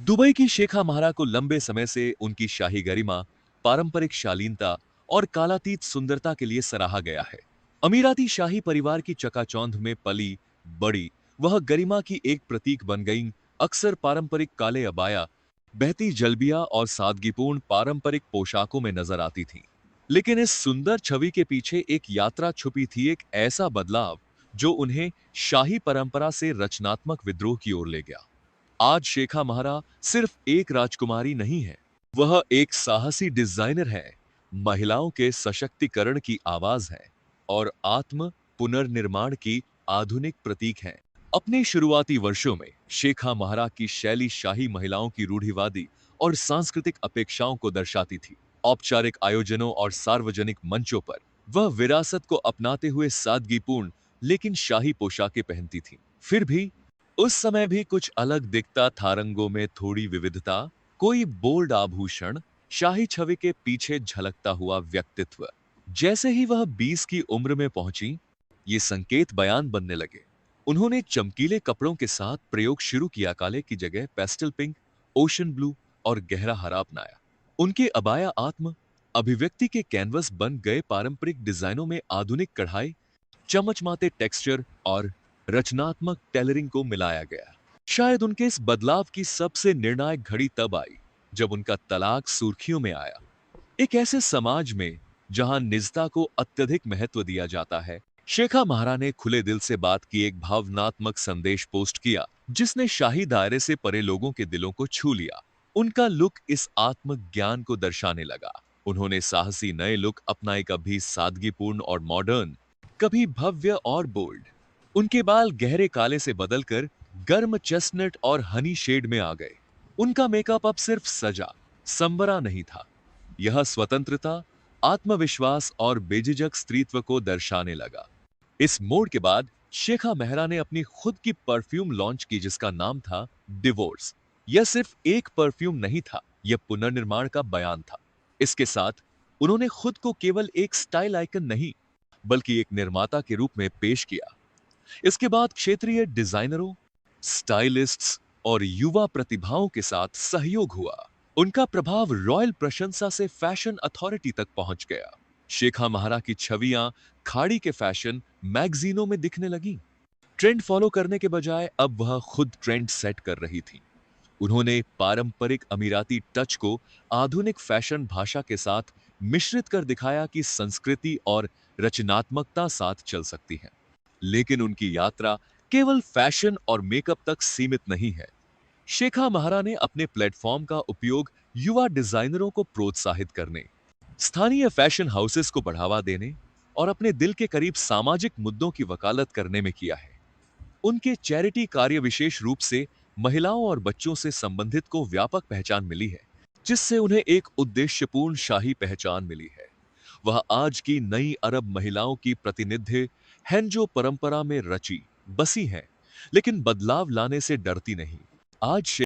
Dubai की शेखा महारा को लंबे समय से उनकी शाही गरिमा, पारंपरिक शालीनता और कालातीत सुंदरता के लिए सराहा गया है। अमीराती शाही परिवार की चकाचौंध में पली बड़ी वह गरिमा की एक प्रतीक बन गईं। अक्सर पारंपरिक काले अबाया, बहती जलबिया और सादगीपूर्ण पारंपरिक पोशाकों में नजर आती थीं। लेकिन इस सुंदर छवि के पीछे एक यात्रा छुपी थी, एक ऐसा बदलाव जो उन्हें शाही परंपरा से रचनात्मक विद्रोह की ओर ले गया। आज शेखा महारा सिर्फ एक राजकुमारी नहीं है, वह एक साहसी डिजाइनर है, महिलाओं के सशक्तिकरण की आवाज है और आत्म पुनर्निर्माण की आधुनिक प्रतीक है। अपने शुरुआती वर्षों में शेखा महारा की शैली शाही महिलाओं की रूढ़िवादी और सांस्कृतिक अपेक्षाओं को दर्शाती थी। औपचारिक आयोजनों और सार्वजनिक मंचों पर वह विरासत को अपनाते हुए सादगीपूर्ण लेकिन शाही पोशाकें पहनती थी। फिर भी उस समय भी कुछ अलग दिखता था, रंगों में थोड़ी विविधता, कोई बोल्ड आभूषण, शाही छवि के पीछे झलकता हुआ व्यक्तित्व। जैसे ही वह 20 की उम्र में पहुंची, ये संकेत बयान बनने लगे। उन्होंने चमकीले कपड़ों के साथ प्रयोग शुरू किया, काले की जगह पेस्टल पिंक, ओशन ब्लू और गहरा हरा अपनाया। उनके अबाया आत्म अभिव्यक्ति के कैनवस बन गए, पारंपरिक डिजाइनों में आधुनिक कढ़ाई, चमचमाते टेक्सचर और रचनात्मक टेलरिंग को मिलाया गया। शायद उनके इस बदलाव की सबसे निर्णायक घड़ी तब आई जब उनका तलाक सुर्खियों में आया। एक ऐसे समाज में जहां निजता को अत्यधिक महत्व दिया जाता है, शेखा महारा ने खुले दिल से बात की, एक भावनात्मक संदेश पोस्ट किया जिसने शाही दायरे से परे लोगों के दिलों को छू लिया। उनका लुक इस आत्मज्ञान को दर्शाने लगा। उन्होंने साहसी नए लुक अपनाए, कभी सादगीपूर्ण और मॉडर्न, कभी भव्य और बोल्ड। उनके बाल गहरे काले से बदलकर गर्म चेस्टनट और हनी शेड में आ गए। उनका मेकअप अब सिर्फ सजा संवरा नहीं था, यह स्वतंत्रता, आत्मविश्वास और बेझिझक स्त्रीत्व को दर्शाने लगा। इस मोड़ के बाद शेखा मेहरा ने अपनी खुद की परफ्यूम लॉन्च की जिसका नाम था डिवोर्स। यह सिर्फ एक परफ्यूम नहीं था, यह पुनर्निर्माण का बयान था। इसके साथ उन्होंने खुद को केवल एक स्टाइल आइकन नहीं, बल्कि एक निर्माता के रूप में पेश किया। इसके बाद क्षेत्रीय डिजाइनरों, स्टाइलिस्ट्स और युवा प्रतिभाओं के साथ सहयोग हुआ। उनका प्रभाव रॉयल प्रशंसा से फैशन अथॉरिटी तक पहुंच गया। शेखा महारा की छवियां खाड़ी के फैशन मैगजीनों में दिखने लगी। ट्रेंड फॉलो करने के बजाय अब वह खुद ट्रेंड सेट कर रही थी। उन्होंने पारंपरिक अमीराती टच को आधुनिक फैशन भाषा के साथ मिश्रित कर दिखाया कि संस्कृति और रचनात्मकता साथ चल सकती है। लेकिन उनकी यात्रा केवल फैशन और मेकअप तक सीमित नहीं है। शेखा महारा ने अपने प्लेटफॉर्म का उपयोग युवा डिजाइनरों को प्रोत्साहित करने, स्थानीय फैशन हाउसेस को बढ़ावा देने और अपने दिल के करीब सामाजिक मुद्दों की वकालत करने में किया है। उनके चैरिटी कार्य विशेष रूप से महिलाओं और बच्चों से संबंधित को व्यापक पहचान मिली है, जिससे उन्हें एक उद्देश्यपूर्ण शाही पहचान मिली है। वह आज की नई अरब महिलाओं की प्रतिनिधि हैं जो परंपरा में रची बसी हैं, लेकिन बदलाव लाने से डरती नहीं। आज